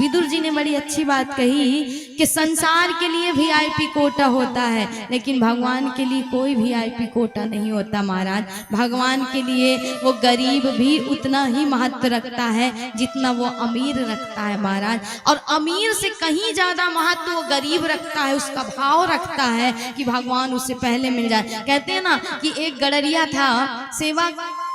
विदुर जी ने बड़ी अच्छी बात कही कि संसार के लिए वीआईपी कोटा होता है, लेकिन भगवान के लिए कोई वीआईपी कोटा नहीं होता महाराज। भगवान के लिए वो गरीब भी उतना ही महत्व रखता है जितना वो अमीर रखता है महाराज। और अमीर से कहीं ज्यादा महत्व वो गरीब रखता है, उसका भाव रखता है कि भगवान उससे पहले मिल जाए। कहते हैं ना कि एक गडरिया था, सेवा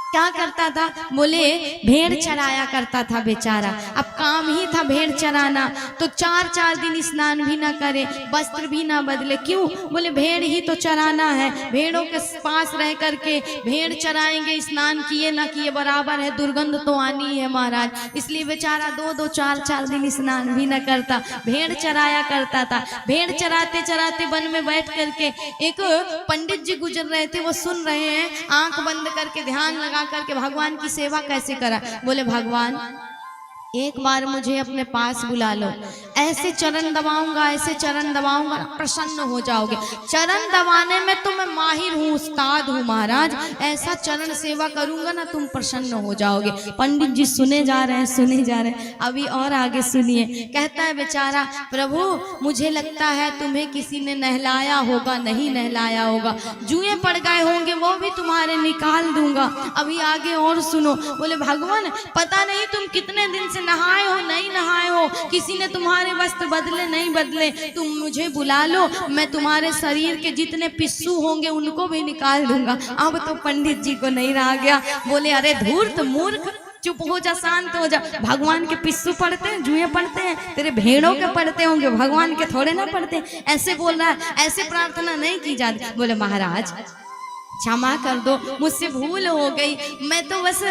क्या करता था, बोले भेड़ चराया करता था बेचारा। अब काम ही था भेड़ चराना, तो 4-4 दिन स्नान भी ना करे, वस्त्र भी ना बदले। क्यों? बोले भेड़ ही तो चराना है, भेड़ों के पास रह करके भेड़ चराएंगे, स्नान किए ना किए बराबर है, दुर्गंध तो आनी है महाराज। इसलिए बेचारा 2-2 4-4 दिन स्नान भी ना करता, भेड़ चराया करता था। भेड़ चराते चराते वन में बैठ करके एक पंडित जी गुजर रहे थे, वो सुन रहे हैं, आंख बंद करके ध्यान लगा करके भगवान की सेवा कैसे करा। बोले भगवान एक बार मुझे अपने पास बुला लो, ऐसे चरण दबाऊंगा, ऐसे चरण दबाऊंगा, प्रसन्न हो जाओगे। चरण दबाने में तो मैं माहिर हूँ, उस्ताद हूँ महाराज, ऐसा चरण सेवा करूंगा ना तुम प्रसन्न हो जाओगे। पंडित जी सुने जा रहे हैं, सुने जा रहे हैं, अभी और आगे सुनिए। कहता है बेचारा, प्रभु मुझे लगता है तुम्हें किसी ने नहलाया होगा, नहीं नहलाया होगा, जुए पड़ गए होंगे, वो भी तुम्हारे निकाल दूंगा। अभी आगे और सुनो। बोले भगवान पता नहीं तुम कितने दिन से नहाए हो, नहीं नहाए हो, किसी ने तुम्हारे वस्त्र बदले नहीं बदले, तुम मुझे बुला लो, मैं तुम्हारे शरीर के जितने पिस्सू होंगे उनको भी निकाल दूंगा। अब तो पंडित जी को नहीं रहा गया। बोले अरे धूर्त मूर्ख, चुप हो जा, शांत हो जा। भगवान के पिस्सू पड़ते हैं, जुए पड़ते हैं, तेरे भेड़ों के पड़ते होंगे, भगवान के थोड़े ना पड़ते। ऐसे बोल रहा है, ऐसे प्रार्थना नहीं की जाती। बोले महाराज क्षमा कर दो, मुझसे भूल हो गई, मैं तो बस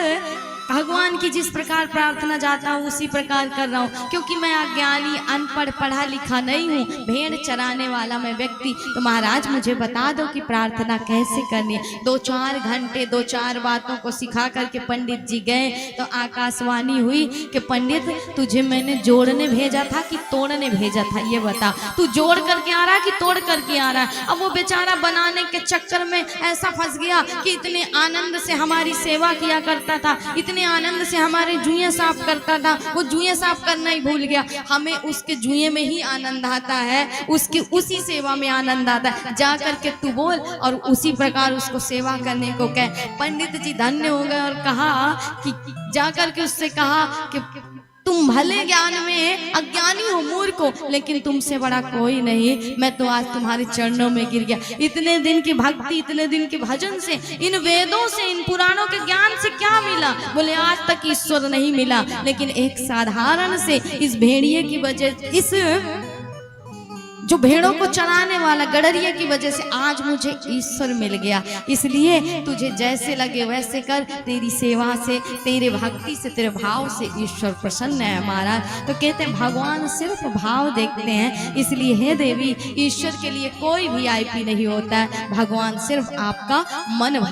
भगवान की जिस प्रकार प्रार्थना जाता हूँ उसी प्रकार कर रहा हूँ, क्योंकि मैं अज्ञानी अनपढ़ पढ़ा लिखा नहीं हूँ, भेड़ चराने वाला मैं व्यक्ति। तो महाराज मुझे बता दो कि प्रार्थना कैसे करनी है। 2-4 घंटे 2-4 बातों को सिखा करके पंडित जी गए तो आकाशवाणी हुई कि पंडित तुझे मैंने जोड़ने भेजा था कि तोड़ने भेजा था, ये बता, तू जोड़ करके आ रहा है कि तोड़ करके आ रहा है। अब वो बेचारा बनाने के चक्कर में ऐसा फंस गया कि इतने आनंद से हमारी सेवा किया करता था, इतने आनंद से हमारे जुए साफ करता था, वो जुए साफ करना ही भूल गया। हमें उसके जुए में ही आनंद आता है, उसकी उसी सेवा में आनंद आता है। जा करके तू बोल और उसी प्रकार उसको सेवा करने को कह। पंडित जी धन्य हो गए और कहा कि जा करके उससे कहा कि तुम भले ज्ञान में अज्ञानी हो, मूर्ख हो, लेकिन तुमसे बड़ा कोई नहीं। मैं तो आज तुम्हारे चरणों में गिर गया। इतने दिन की भक्ति, इतने दिन के भजन से, इन वेदों से, इन पुराणों के ज्ञान से क्या मिला? बोले आज तक ईश्वर नहीं मिला, लेकिन एक साधारण से इस भेड़िए की वजह, इस जो भेड़ों को चराने वाला गडरिया की वजह से आज मुझे ईश्वर मिल गया। इसलिए तुझे जैसे लगे वैसे कर, तेरी सेवा से, तेरे भक्ति से, तेरे भाव से ईश्वर प्रसन्न है महाराज। तो कहते हैं भगवान सिर्फ भाव देखते हैं, इसलिए हे देवी ईश्वर के लिए कोई वीआईपी नहीं होता है, भगवान सिर्फ आपका मन भाव